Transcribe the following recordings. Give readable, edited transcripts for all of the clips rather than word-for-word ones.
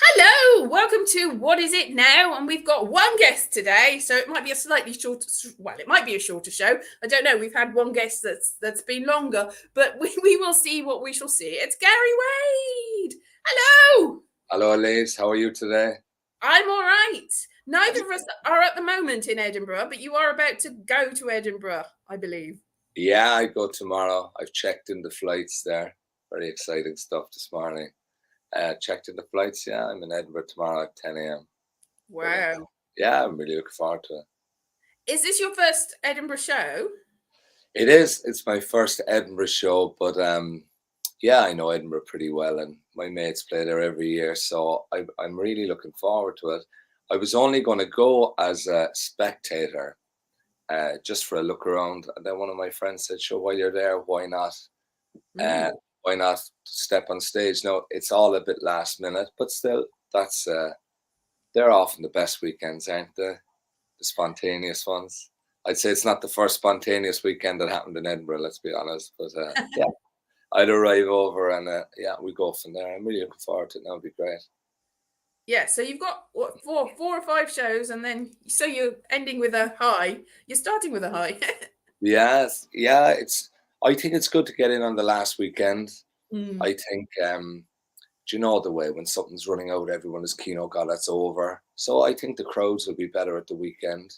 Hello, welcome to What Is It Now? And we've got one guest today, so it might be a slightly shorter. Well, it might be a shorter show. I don't know. We've had one guest that's been longer, but we will see what we shall see. It's Gary Wade. Hello. Hello, Elise. How are you today? I'm all right. Neither of us are at the moment in Edinburgh, but you are about to go to Edinburgh, I believe. Yeah, I go tomorrow. I've checked in the flights there. Very exciting stuff this morning. Checked in the flights. Yeah, I'm in Edinburgh tomorrow at 10 a.m. Brilliant. Wow. Yeah, I'm really looking forward to it. Is this your first Edinburgh show? It is. It's my first Edinburgh show, but yeah, I know Edinburgh pretty well, and my mates play there every year, so I'm really looking forward to it. I was only going to go as a spectator, just for a look around, and then one of my friends said, "Sure, while you're there, uh, why not step on stage?" No, it's all a bit last minute, but still, that's they're often the best weekends, aren't they? The spontaneous ones. I'd say it's not the first spontaneous weekend that happened in Edinburgh, let's be honest. But yeah, I'd arrive over and yeah, we go from there. I'm really looking forward to it. That'll be great. Yeah, so you've got what, four or five shows, and then so you're ending with a high. You're starting with a high. Yes, yeah, I think it's good to get in on the last weekend. Mm. I think do you know the way when something's running out, everyone is keen, oh God, that's over. So I think the crowds will be better at the weekend.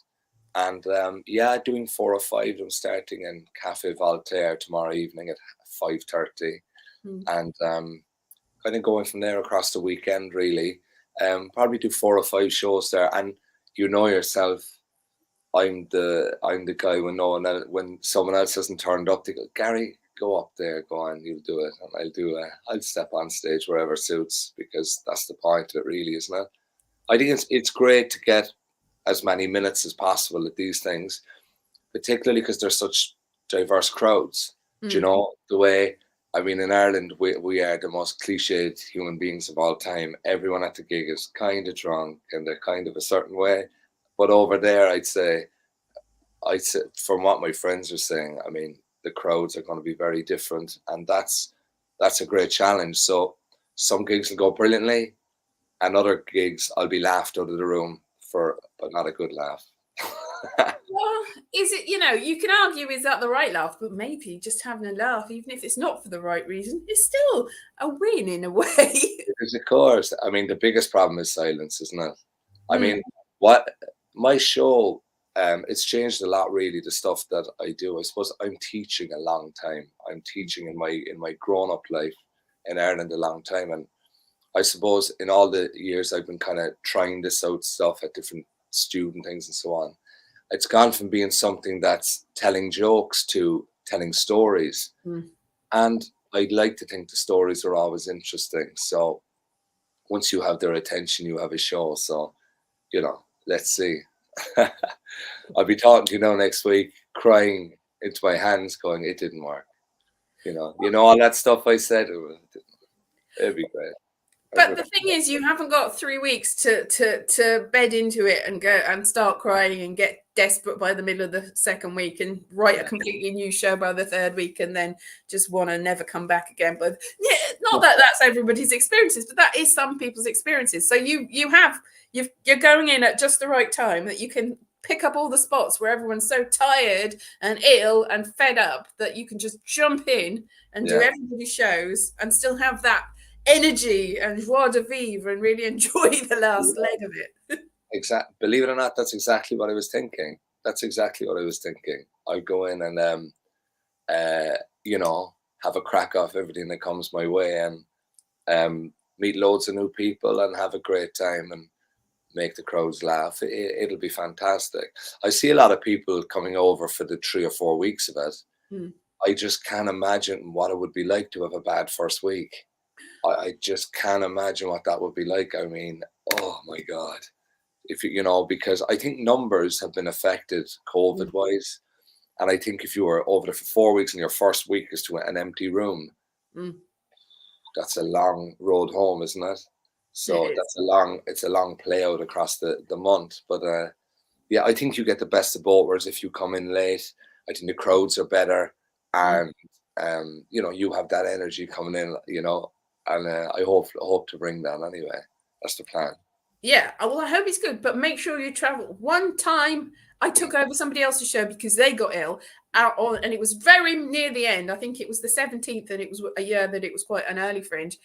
And yeah, doing 4 or 5. I'm starting in Cafe Voltaire tomorrow evening at 5:30, Mm. and kind of going from there across the weekend. Really, probably do 4 or 5 shows there. And you know yourself, I'm the guy when no one else, when someone else hasn't turned up, they go, Gary, go up there, go on, you'll do it, and I'll step on stage wherever suits, because that's the point of it, really, isn't it? I think it's great to get as many minutes as possible at these things, particularly because there's such diverse crowds. Do you Mm. know the way? I mean, in Ireland, we are the most cliched human beings of all time. Everyone at the gig is kind of drunk and they're kind of a certain way. But over there, I'd say, from what my friends are saying, I mean, the crowds are going to be very different, and that's a great challenge. So some gigs will go brilliantly, and other gigs I'll be laughed out of the room for, but not a good laugh. Well, is it, you can argue, is that the right laugh? But maybe just having a laugh, even if it's not for the right reason, is still a win in a way. Because of course, I mean, the biggest problem is silence, isn't it? I Mm. mean, what my show, it's changed a lot, really. The stuff that I do, I suppose, I'm teaching a long time. I'm teaching in my grown up life in Ireland a long time, and I suppose in all the years I've been kind of trying this out stuff at different student things and so on. It's gone from being something that's telling jokes to telling stories, Mm. and I'd like to think the stories are always interesting. So once you have their attention, you have a show. So, let's see. I'll be talking to you now next week, crying into my hands, going, "It didn't work." All that stuff I said. It'd be great. I'm But the looking thing forward is, to you haven't got 3 weeks to bed into it and go and start crying and get desperate by the middle of the second week and write a it. completely new show by the third week and then just want to never come back again. But yeah, Yeah. not that that's everybody's experiences, but that is some people's experiences. So you're going in at just the right time that you can pick up all the spots where everyone's so tired and ill and fed up that you can just jump in and do Yeah, everybody's shows and still have that energy and joie de vivre and really enjoy the last yeah. leg of it. Believe it or not, that's exactly what I was thinking. That's exactly what I was thinking. I'd go in and uh, you know, have a crack off everything that comes my way, and meet loads of new people and have a great time and make the crowds laugh. It'll be fantastic. I see a lot of people coming over for the 3 or 4 weeks of it. Mm. I just can't imagine what it would be like to have a bad first week. I just can't imagine what that would be like. I mean, oh my God. If because I think numbers have been affected COVID Mm. wise. And I think if you were over there for 4 weeks and your first week is to an empty room, Mm. that's a long road home, isn't it? It So is. it's a long play out across the month. But yeah, I think you get the best of both worlds if you come in late. I think the crowds are better, Mm. and you have that energy coming in, and I hope to bring that anyway. That's the plan. Yeah, well, I hope it's good, but make sure you travel. One time I took over somebody else's show because they got ill and it was very near the end. I think it was the 17th, and it was a year that it was quite an early fringe.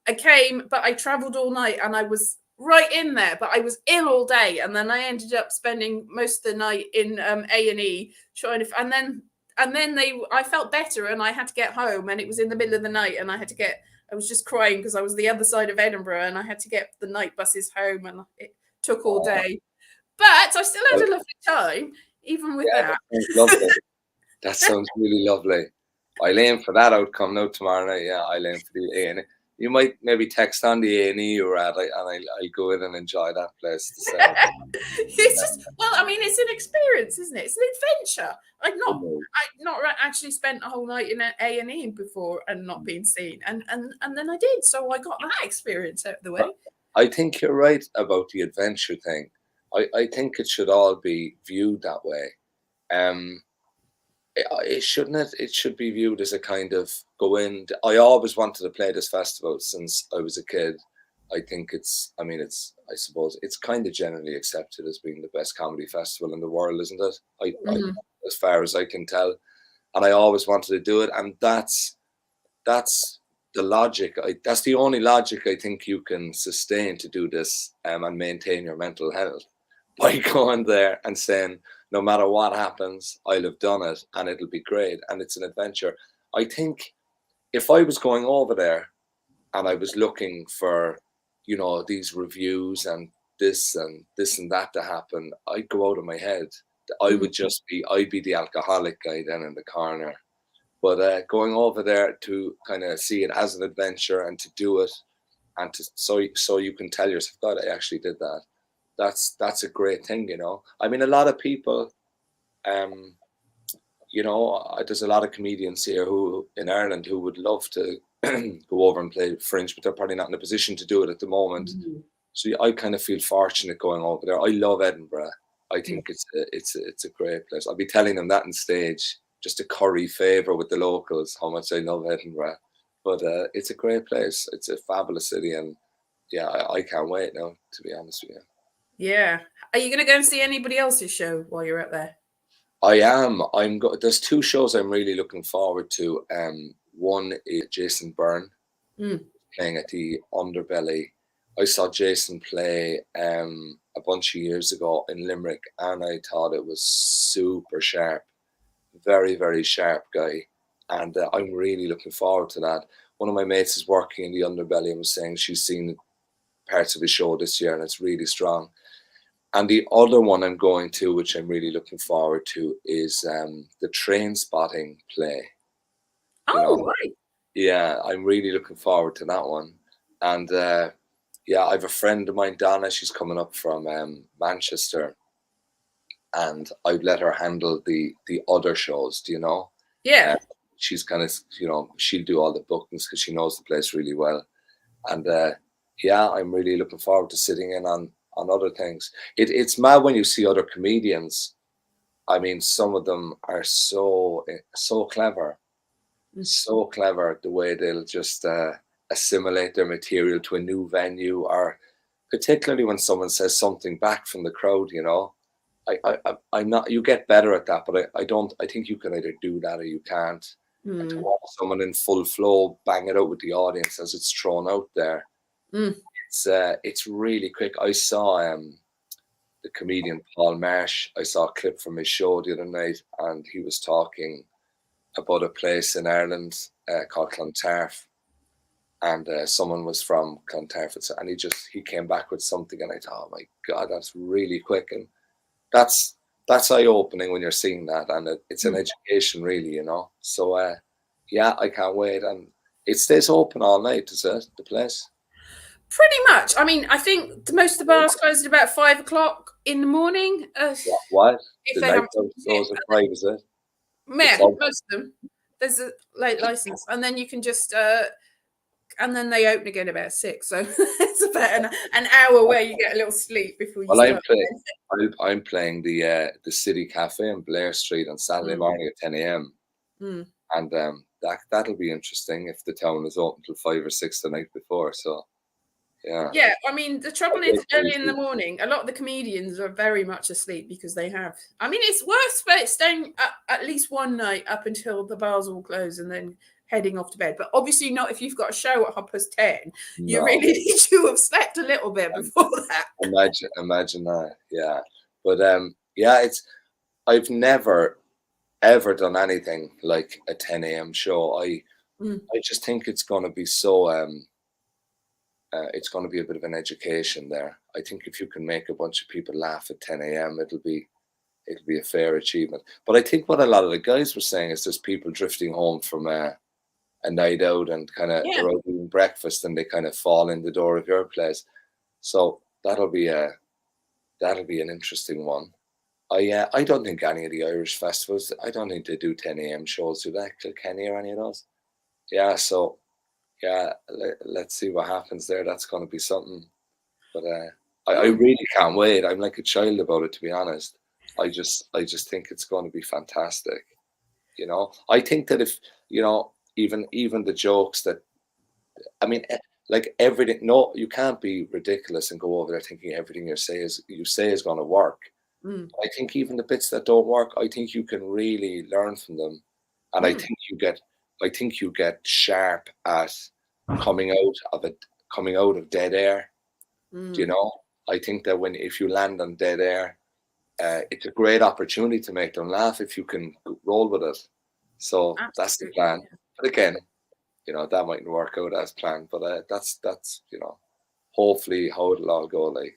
I came, but I traveled all night and I was right in there, but I was ill all day. And then I ended up spending most of the night in A&E trying to, and then I felt better and I had to get home, and it was in the middle of the night, and I was just crying because I was the other side of Edinburgh and I had to get the night buses home, and it took all day. But I still had a lovely time, even with that. That sounds lovely. That sounds really lovely. I'll aim for that outcome now tomorrow night. Yeah, I'll aim for the A&E. You might maybe text on the A&E you're at, and I'll go in and enjoy that place. It's just, well, I mean, it's an experience, isn't it? It's an adventure. I'd not actually spent a whole night in an A&E before and not been seen, and then I did, so I got that experience out of the way. I think you're right about the adventure thing. I think it should all be viewed that way. It shouldn't it? It should be viewed as a kind of go in. I always wanted to play this festival since I was a kid. I think I suppose it's kind of generally accepted as being the best comedy festival in the world, isn't it? As far as I can tell. And I always wanted to do it. And that's the logic. That's the only logic I think you can sustain to do this and maintain your mental health, by going there and saying, no matter what happens, I'll have done it and it'll be great. And it's an adventure. I think if I was going over there and I was looking for, these reviews and this and that to happen, I'd go out of my head. I'd be the alcoholic guy then in the corner. But going over there to kind of see it as an adventure and to do it, and so you can tell yourself, God, I actually did that. That's a great thing, I mean, a lot of people, there's a lot of comedians here in Ireland who would love to go over and play Fringe, but they're probably not in a position to do it at the moment. So I kind of feel fortunate going over there. I love Edinburgh. I think it's a great place. I'll be telling them that on stage, just to curry favour with the locals, how much I love Edinburgh. But it's a great place. It's a fabulous city, and yeah, I can't wait now, to be honest with you. Yeah. Are you going to go and see anybody else's show while you're out there? I am. There's two shows I'm really looking forward to. One is Jason Byrne playing at the Underbelly. I saw Jason play a bunch of years ago in Limerick, and I thought it was super sharp. Very, very sharp guy. And I'm really looking forward to that. One of my mates is working in the Underbelly and was saying she's seen parts of his show this year and it's really strong. And the other one I'm going to, which I'm really looking forward to, is the Trainspotting play. Right. Yeah, I'm really looking forward to that one. And I have a friend of mine, Donna, she's coming up from Manchester. And I've let her handle the other shows, Yeah. She's kind of, she'll do all the bookings because she knows the place really well. And I'm really looking forward to sitting in on other things. It's mad when you see other comedians. I mean, some of them are so clever. So clever, the way they'll just assimilate their material to a new venue, or particularly when someone says something back from the crowd, I'm not. You get better at that, but I don't. I think you can either do that or you can't. And to watch someone in full flow bang it out with the audience as it's thrown out there, it's really quick. I saw the comedian Paul Marsh. I saw a clip from his show the other night, and he was talking about a place in Ireland called Clontarf, and someone was from Clontarf, and he came back with something, and I thought, oh my God, that's really quick. And that's eye-opening when you're seeing that, and it's an education, really, So I can't wait, and it stays open all night, does it? The place? Pretty much. I mean, I think most of the bars close at about 5 o'clock in the morning. What? If the they night have goes at 5, is it? Yeah, most of them. There's a late license, and then you can just and then they open again about 6. So it's about an hour where you get a little sleep before you start. I'm playing the City Cafe on Blair Street on Saturday morning at 10 a.m. And that'll be interesting if the town is open till 5 or 6 the night before. So Yeah. Yeah, I mean, the trouble Okay, is early in the morning, a lot of the comedians are very much asleep because they have. I mean, it's worth staying at least one night up until the bars all close and then heading off to bed. But obviously not if you've got a show at 10:30. You No, really need to have slept a little bit before that. imagine that. Yeah. But yeah, I've never ever done anything like a 10 a.m. show. Mm, I just think it's going to be so it's going to be a bit of an education there. I think if you can make a bunch of people laugh at 10 a.m., it'll be a fair achievement. But I think what a lot of the guys were saying is there's people drifting home from a night out and kind of yeah. they're out eating breakfast and they kind of fall in the door of your place. So that'll be an interesting one. I don't think any of the Irish festivals. I don't think they do 10 a.m. shows. Do they? Kilkenny or any of those? Yeah. So yeah, let's see what happens there. That's going to be something. But I Mm, really can't wait. I'm like a child about it, to be honest. I just think it's going to be fantastic. You know, I think that if you know, even the jokes that I mean, like everything. No, you can't be ridiculous and go over there thinking everything you say is going to work. mm, I think even the bits that don't work, I think you can really learn from them, and mm, I think you get sharp at coming out of it, coming out of dead air. Do you mm. know? I think that if you land on dead air, it's a great opportunity to make them laugh if you can roll with it. So that's the Absolutely. plan. But again, you know that mightn't work out as planned. But that's you know, hopefully how it'll all go. Like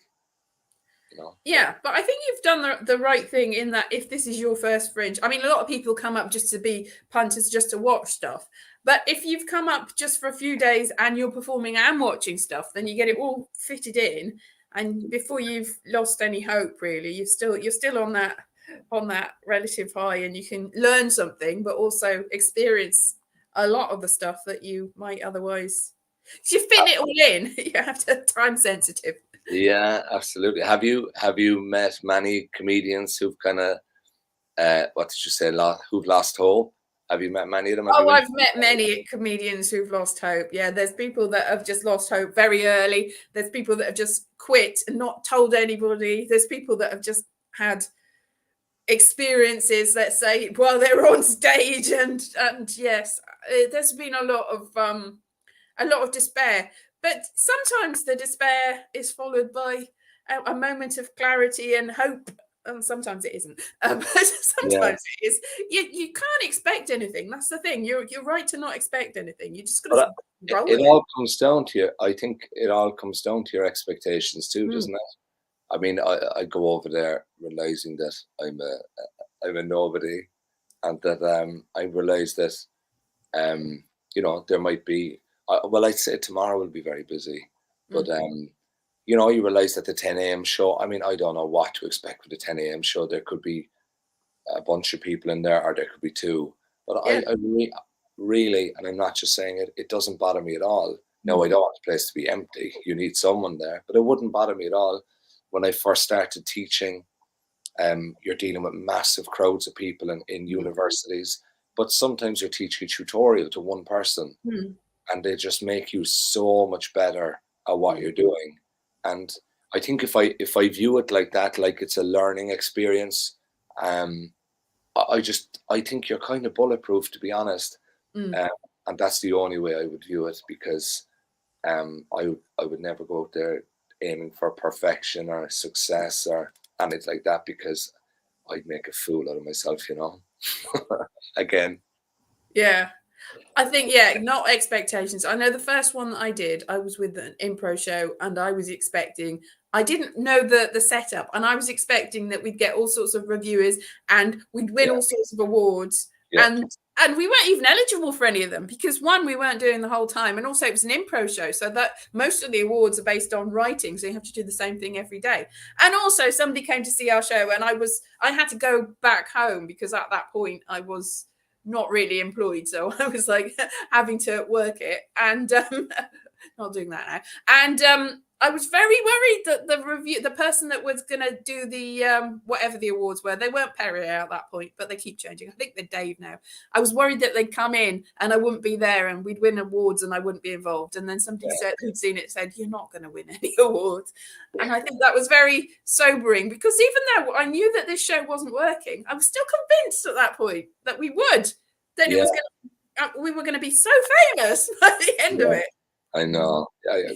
you know. Yeah, but I think you've done the right thing in that if this is your first Fringe, I mean, a lot of people come up just to be punters, just to watch stuff. But if you've come up just for a few days and you're performing and watching stuff, then you get it all fitted in. And before you've lost any hope, really, you're still on that relative high, and you can learn something, but also experience a lot of the stuff that you might otherwise. If you fit it all in, you have to time sensitive. Yeah, absolutely. Have you met many comedians who've kind of what did you say? Who've lost hope? Have you met many of them? Have Oh, you I've interviewed met many of them? many comedians who've lost hope. Yeah, there's people that have just lost hope very early. There's people that have just quit and not told anybody. There's people that have just had experiences, let's say, while they're on stage, and yes, there's been a lot of despair. But sometimes the despair is followed by a moment of clarity and hope. And sometimes it isn't. But Yeah, sometimes it is. You can't expect anything. That's the thing. You're right to not expect anything. You just got but to roll it with it. all comes down to you. I think it all comes down to your expectations too, Mm, doesn't it? I mean, I go over there realizing that I'm a nobody, and that I realize that um you know there might be well I'd say tomorrow will be very busy, but mm. you know you realize that the 10 a.m. show. I mean, I don't know what to expect with the 10 a.m. show. There could be a bunch of people in there, or there could be two. But Yeah. really, and I'm not just saying it, it doesn't bother me at all. No, Mm, I don't want the place to be empty. You need someone there, but it wouldn't bother me at all. When I first started teaching, you're dealing with massive crowds of people in mm, universities, but sometimes you're teaching a tutorial to one person, mm, and they just make you so much better at what mm. you're doing. And I think if I view it like that, like it's a learning experience, um, I think you're kind of bulletproof, to be honest. Mm. Um, and that's the only way I would view it, because I would never go out there aiming for perfection or success or anything like that, because I'd make a fool out of myself, you know. Again, Yeah. I think, yeah, not expectations. I know the first one that I did, I was with an improv show and I was expecting, I didn't know the setup, and I was expecting that we'd get all sorts of reviewers and we'd win yeah, all sorts of awards. yeah, And we weren't even eligible for any of them because one, we weren't doing the whole time, and also it was an improv show. So that most of the awards are based on writing. So you have to do the same thing every day. And also somebody came to see our show and I had to go back home because at that point I was not really employed, so I was like having to work it and not doing that now. And I was very worried that the person that was going to do the whatever the awards were, they weren't Perry at that point, but they keep changing. I think they're Dave now. I was worried that they'd come in and I wouldn't be there and we'd win awards and I wouldn't be involved. And then somebody said who'd seen it said, "You're not going to win any awards." And I think that was very sobering, because even though I knew that this show wasn't working, I was still convinced at that point that we would. That it was we were going to be so famous by the end of it. I know.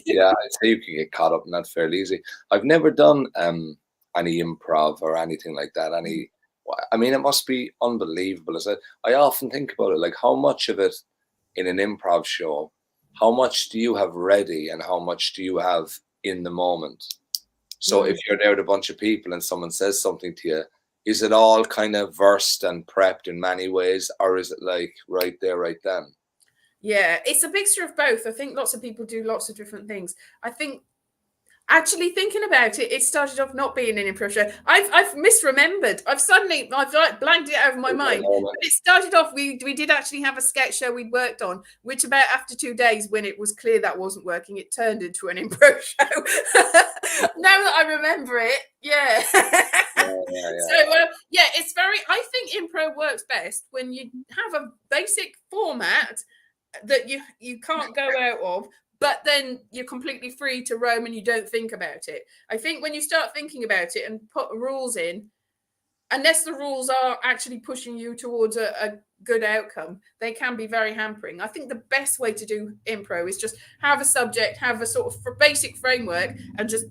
Yeah. I'd say you can get caught up in that fairly easy. I've never done any improv or anything like that. I mean, it must be unbelievable. I often think about it, like how much of it in an improv show, how much do you have ready and how much do you have in the moment? So if you're there with a bunch of people and someone says something to you, is it all kind of versed and prepped in many ways, or is it like right there, right then? Yeah, it's a mixture of both. I think lots of people do lots of different things. I think actually thinking about it, it started off not being an improv show. I've misremembered. I've like blanked it out of my mind. But it started off, we did actually have a sketch show we'd worked on, which about after 2 days, when it was clear that wasn't working, it turned into an improv show. Now that I remember it, yeah. So it's very, I think improv works best when you have a basic format that you can't go out of, but then you're completely free to roam and you don't think about it. I think when you start thinking about it and put rules in, unless the rules are actually pushing you towards a good outcome, they can be very hampering. I think the best way to do improv is just have a subject, have a sort of basic framework, and just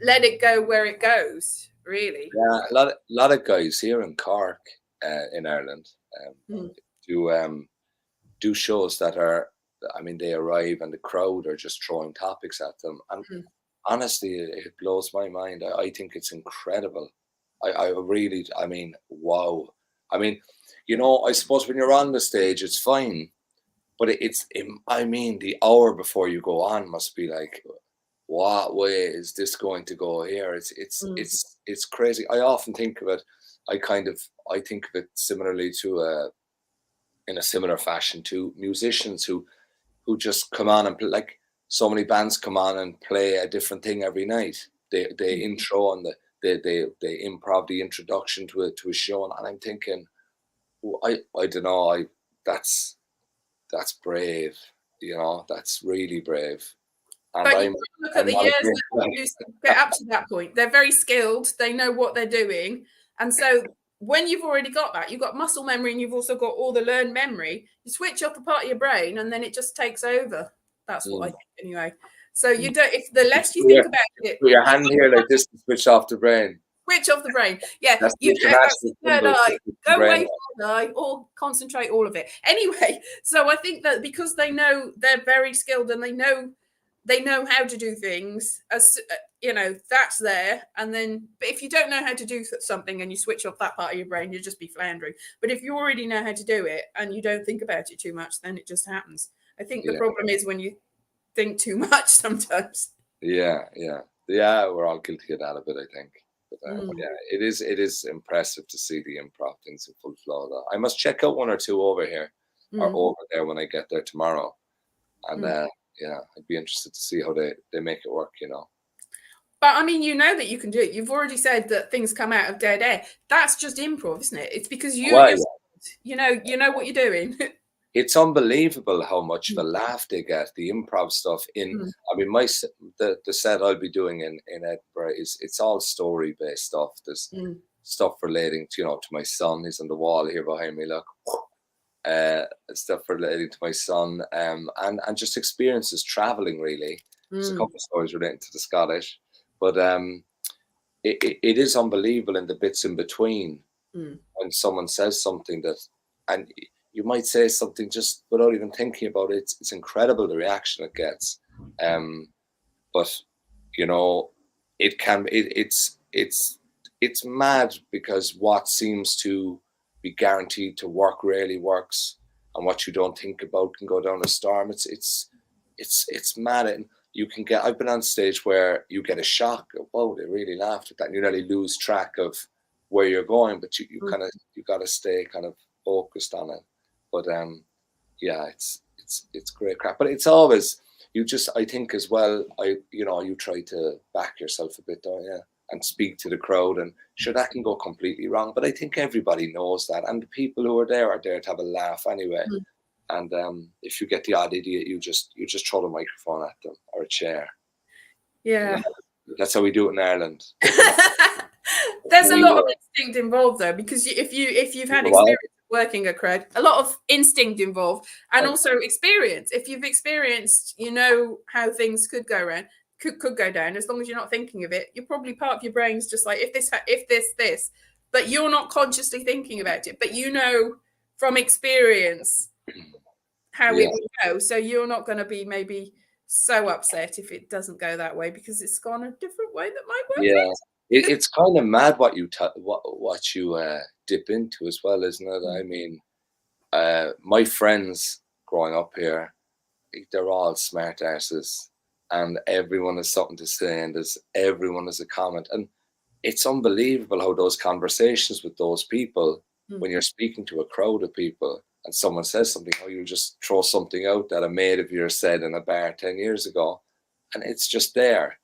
let it go where it goes, really. Yeah, a lot of guys here in Cork, in Ireland, do shows that are, I mean, they arrive and the crowd are just throwing topics at them. And honestly, it blows my mind. I think it's incredible. I really, I mean, wow. I mean, you know, I suppose when you're on the stage, it's fine. But I mean, the hour before you go on must be like, what way is this going to go here? It's crazy. I often think of it, I think of it similarly to in a similar fashion to musicians who just come on and play, like so many bands come on and play a different thing every night. They intro and they improv the introduction to a show, and I'm thinking, I don't know, that's brave, you know, that's really brave. And but you look at the years that you get up to that point. They're very skilled. They know what they're doing, and so when you've already got that, you've got muscle memory and you've also got all the learned memory, you switch off a part of your brain and then it just takes over. That's what I think anyway. So you don't, if the less you think about it. Put your hand here like this to switch off the brain. Switch off the brain. Yeah. That's the third eye. Go away from the eye or concentrate all of it. Anyway, so I think that because they know, they're very skilled and they know how to do things, as you know, that's there. And then, but if you don't know how to do something and you switch off that part of your brain, you'll just be floundering. But if you already know how to do it and you don't think about it too much, then it just happens. I think the problem is when you think too much sometimes. Yeah, we're all guilty of that a bit, I think. But it is impressive to see the improv things in full flow, though. I must check out one or two over here or over there when I get there tomorrow. And I'd be interested to see how they make it work, you know. But I mean, you know that you can do it. You've already said that things come out of dead air. That's just improv, isn't it? It's because you know what you're doing. It's unbelievable how much of a laugh they get. The improv stuff in, I mean, the set I'll be doing in Edinburgh it's all story based stuff. There's stuff relating to, you know, to my son. He's on the wall here behind me. Look. Stuff relating to my son, and just experiences traveling, really. There's a couple of stories relating to the Scottish, but it is unbelievable in the bits in between when someone says something that, and you might say something just without even thinking about it. It's incredible the reaction it gets, but you know, it's mad because what seems to be guaranteed to work rarely works, and what you don't think about can go down a storm. It's mad. And you can get, I've been on stage where you get a shock of, whoa, they really laughed at that, and you nearly lose track of where you're going, but you got to stay kind of focused on it. But it's great crap. But it's always, I think as well, you try to back yourself a bit, don't you? And speak to the crowd, and sure, that can go completely wrong. But I think everybody knows that, and the people who are there to have a laugh anyway. Mm. And if you get the odd idiot, you just throw the microphone at them or a chair. Yeah. That's how we do it in Ireland. There's a lot of instinct involved though, because if you've had experience working a crowd, a lot of instinct involved, and also experience. If you've experienced, you know how things could go around, could go down. As long as you're not thinking of it, you're probably part of your brain's just like, if this, but you're not consciously thinking about it, but you know from experience how it would go. So you're not going to be maybe so upset if it doesn't go that way, because it's gone a different way that might work. Yeah, it's kind of mad what you dip into as well, isn't it? I mean, my friends growing up here, they're all smart asses, and everyone has something to say, and everyone has a comment, and it's unbelievable how those conversations with those people, when you're speaking to a crowd of people and someone says something, how you just throw something out that a mate of yours said in a bar 10 years ago, and it's just there.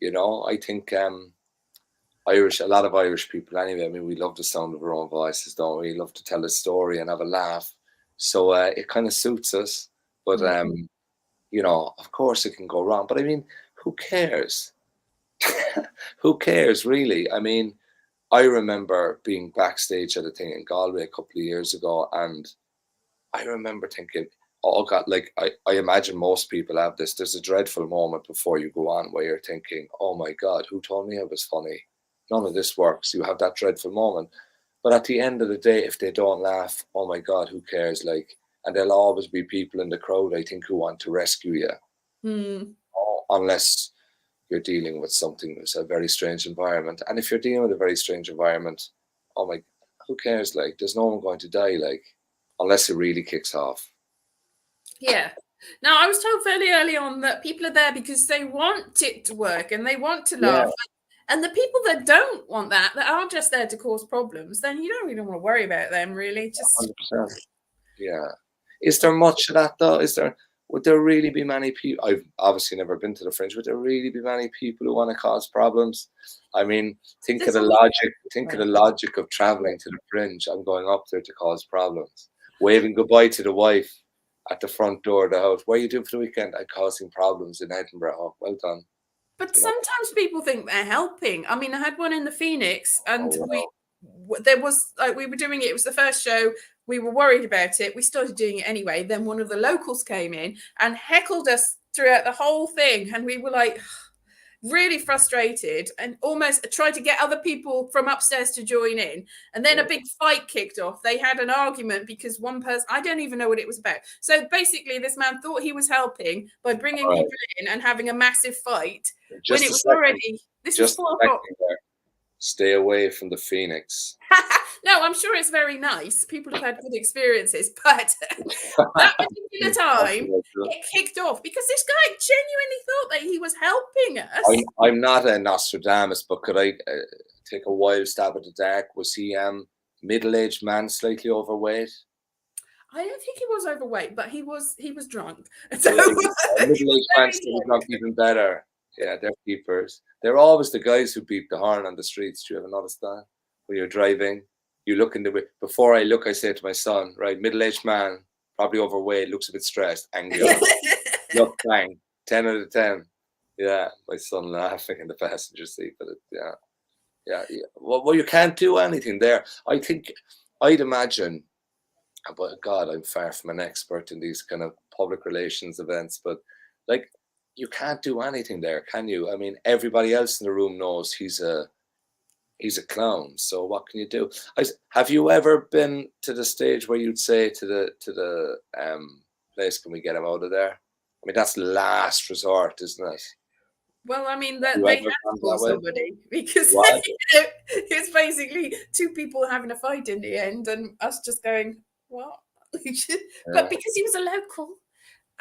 I think a lot of Irish people anyway, I mean, we love the sound of our own voices, don't we? We love to tell a story and have a laugh. So it kind of suits us. But, of course it can go wrong. But I mean, who cares? Who cares, really? I mean, I remember being backstage at a thing in Galway a couple of years ago, and I remember thinking, oh God, like I imagine most people have this. There's a dreadful moment before you go on where you're thinking, oh my God, who told me I was funny? None of this works. You have that dreadful moment. But at the end of the day, if they don't laugh, oh my God, who cares? Like, and there'll always be people in the crowd, I think, who want to rescue you. Unless you're dealing with something that's a very strange environment. And if you're dealing with a very strange environment, oh my, who cares? Like, there's no one going to die, like, unless it really kicks off. Yeah. Now, I was told fairly early on that people are there because they want it to work and they want to laugh. Yeah. And the people that don't want that are just there to cause problems, then you don't really want to worry about them, really. Just 100%. Yeah. Is there much of that, though? Would there really be many people? I've obviously never been to the Fringe. Would there really be many people who want to cause problems? I mean, think of the logic of traveling to the Fringe. I'm going up there to cause problems. Waving goodbye to the wife at the front door of the house. What are you doing for the weekend? I'm causing problems in Edinburgh. Oh, well done. But sometimes people think they're helping. I mean, I had one in the Phoenix, and we were doing it. It was the first show. We were worried about it. We started doing it anyway. Then one of the locals came in and heckled us throughout the whole thing, and we were like really frustrated and almost tried to get other people from upstairs to join in. And then a big fight kicked off. They had an argument because one person, I don't even know what it was about. So basically this man thought he was helping by bringing people in and having a massive fight when it was already, this was 4 o'clock. Stay away from the Phoenix. No, I'm sure it's very nice. People have had good experiences, but that particular time, it kicked off because this guy genuinely thought that he was helping us. I'm not a Nostradamus, but could I take a wild stab at the dark? Was he middle-aged man, slightly overweight? I don't think he was overweight, but he was drunk. So middle-aged man still drunk, even better. Yeah, they're keepers. They're always the guys who beep the horn on the streets. Do you ever notice that? When you're driving, you look in the way. Before I look, I say to my son, right, middle-aged man, probably overweight, looks a bit stressed, angry. Look, bang, 10 out of 10. Yeah, my son laughing in the passenger seat. But yeah. Well, you can't do anything there. I'd imagine, but God, I'm far from an expert in these kind of public relations events, but like, you can't do anything there, can you? I mean, everybody else in the room knows he's a clown. So what can you do? Have you ever been to the stage where you'd say to the place, "Can we get him out of there?" I mean, that's last resort, isn't it? Well, I mean, that they had to call somebody because it's basically two people having a fight in the end, and us just going, "What?" But because he was a local,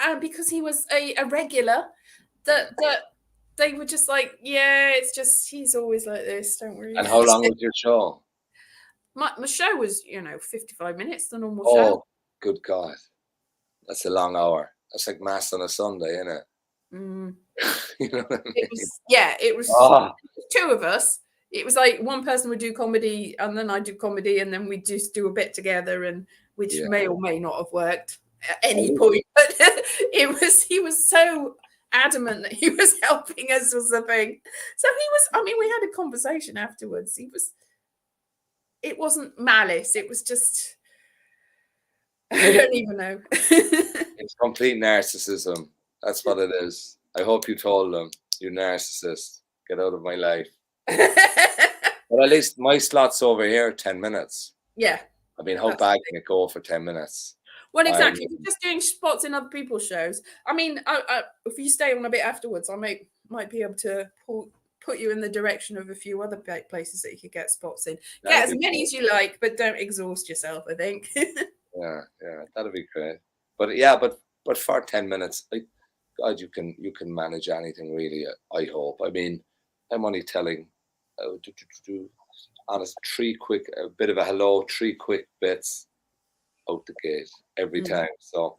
and because he was a regular, that they were just like, yeah, it's just he's always like this. Don't worry. And how long was your show? My show was 55 minutes, the normal show. Oh, good God, that's a long hour. That's like mass on a Sunday, isn't it? Mm. You know what I It mean? was, yeah, it was Ah, two of us. It was like one person would do comedy and then I do comedy and then we just do a bit together, and which yeah. may or may not have worked at any Oh, point. But he was so adamant that he was helping us was the thing. So he was, I mean, we had a conversation afterwards. It wasn't malice, it was just I don't even know. it's complete narcissism. That's what it is. I hope you told them, you narcissist, get out of my life. But at least my slot's over here, 10 minutes. Yeah, I mean, how that's bad can it go for 10 minutes? well, I exactly. If you're just doing spots in other people's shows, I mean, if you stay on a bit afterwards, I might be able to put you in the direction of a few other places that you could get spots in. that'd Get as be many great. as you like, but don't exhaust yourself, I think. Yeah, yeah, that'd be great. But yeah, but for 10 minutes, like God, you can manage anything really. I hope. I mean, I'm only telling, honest, a bit of a hello, three quick bits out the gate every Mm, time. So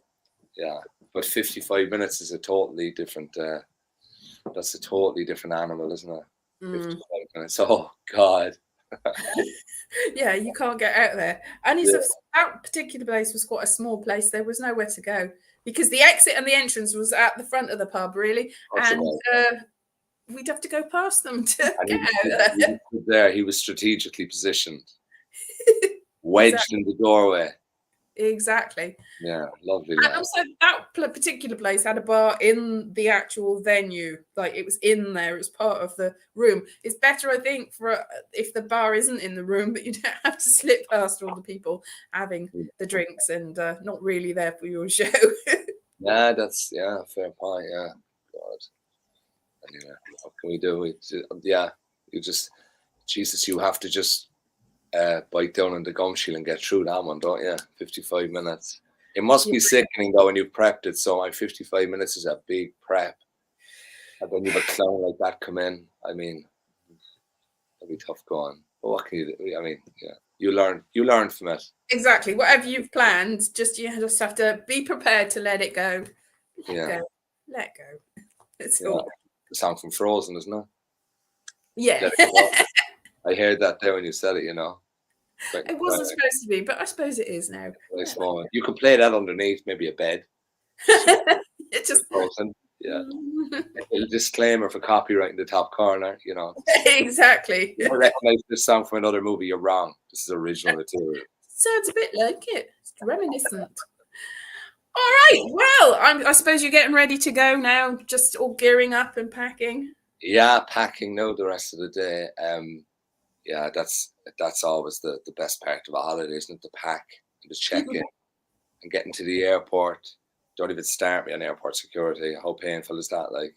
yeah, but 55 minutes is a totally different. That's a totally different animal, isn't it? mm. 55 minutes. Oh God. Yeah, you can't get out there. And Yeah, that particular place was quite a small place. There was nowhere to go because the exit and the entrance was at the front of the pub, really, that's and about. we'd have to go past them to And get he out there. was stood there. He was strategically positioned, wedged Exactly. in the doorway. Exactly. Yeah, lovely And lad. also, that particular place had a bar in the actual venue. Like it was in there. It was part of the room. It's better, I think, for if the bar isn't in the room, but you don't have to slip past all the people having the drinks and not really there for your show. Yeah, that's fair point. Yeah, God. Anyway, what can we do? Yeah, you just Jesus, you have to just bite down on the gum shield and get through that one, don't you? 55 minutes. It must Yeah. be sickening though when you've prepped it. So my 55 minutes is a big prep. And then you have a clown like that come in. I mean, that'd be tough going. But what can you do? I mean, yeah, you learn from it. Exactly. Whatever you've planned, you just have to be prepared to let it go. Let Yeah, go. Let go. It's yeah. all. The song from Frozen, isn't it? Yeah. Let it go. I heard that there when you said it, Quite, It quite, wasn't supposed to be, but I suppose it is now. a nice moment. You could play that underneath maybe a bed. It just Frozen. Yeah. A disclaimer for copyright in the top corner, exactly. You don't recognize this song from another movie, you're wrong. This is original material. Sounds a bit like it. It's reminiscent. All right. Well, I suppose you're getting ready to go now, just all gearing up and packing. Yeah, packing now the rest of the day. Yeah, that's always the best part of a holiday, isn't it? The pack and the check-in and getting to the airport. Don't even start me on airport security. How painful is that? Like,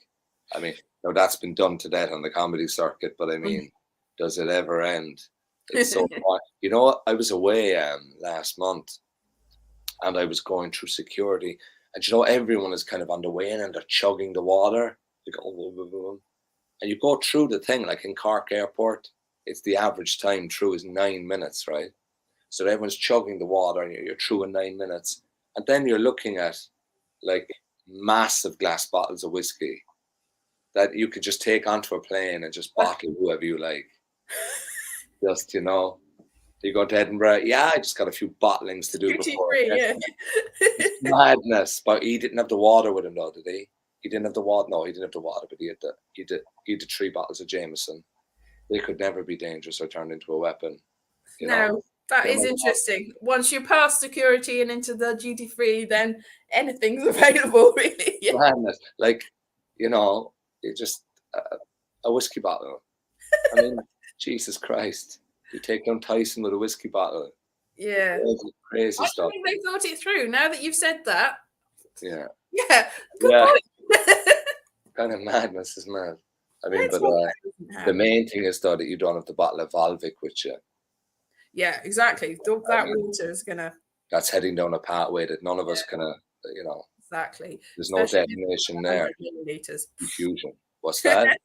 I mean, no, that's been done to death on the comedy circuit, but I mean, does it ever end? It's so fun. You know what? I was away last month and I was going through security, and everyone is kind of on the way in and they're chugging the water. Like, and you go through the thing like in Cork Airport, it's the average time through is 9 minutes, right? So everyone's chugging the water and you're through in 9 minutes. And then you're looking at like massive glass bottles of whiskey that you could just take onto a plane and just bottle whoever you like. Just, you go to Edinburgh. Yeah, I just got a few bottlings to do Duty before. free, yeah. Madness. But he didn't have the water with him though, did he? He didn't have the water. No, he didn't have the water, but he had the 3 bottles of Jameson. They could never be dangerous or turned into a weapon. No, that is interesting. Once you pass security and into the duty free, then anything's available, really. Yeah. Madness. Like, it just a whiskey bottle. I mean, Jesus Christ. You take down Tyson with a whiskey bottle. Yeah. Crazy I stuff. think they thought it through. Now that you've said that. Yeah. Yeah. Good point. Kind of madness, isn't it? I mean, That's but the main thing is though that you don't have the bottle of Volvic with you. Yeah, exactly. That water is gonna. That's heading down a pathway that none of us can, Exactly. There's no detonation there. Diffusion. What's that?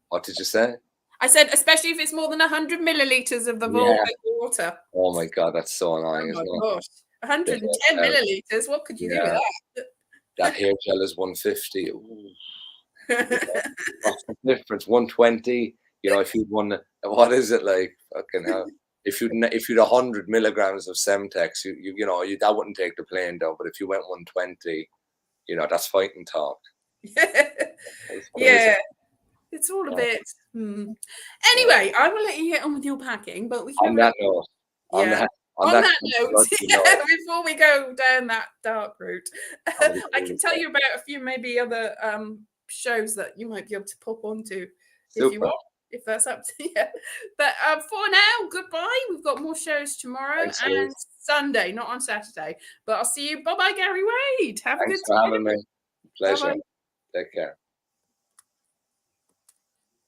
What did you say? I said, especially if it's more than 100 milliliters of the Volvic water. Oh my God, that's so annoying, isn't it? Gosh, 110 milliliters. What could you do with that? that hair gel is 150. Ooh, what's the difference? 120. You know, if you'd won, what is it like? Fucking hell. If you'd 100 milligrams of Semtex, you know, that wouldn't take the plane down. But if you went 120, you know, that's fighting talk. Yeah, it's all a Yeah. bit. Anyway, I will let you get on with your packing, but we can On have a that note, yeah. on On that that note, controversial yeah, note, before we go down that dark route, I'm gonna I leave can it tell there. you about a few maybe other shows that you might be able to pop onto if you Super. want, if that's up to you. But for now, goodbye. We've got more shows tomorrow Thanks, and Louise. Sunday, not on Saturday. But I'll see you. Bye bye, Gary Wade. Have a good Thanks for having time. me. Bye Pleasure. bye. Take care.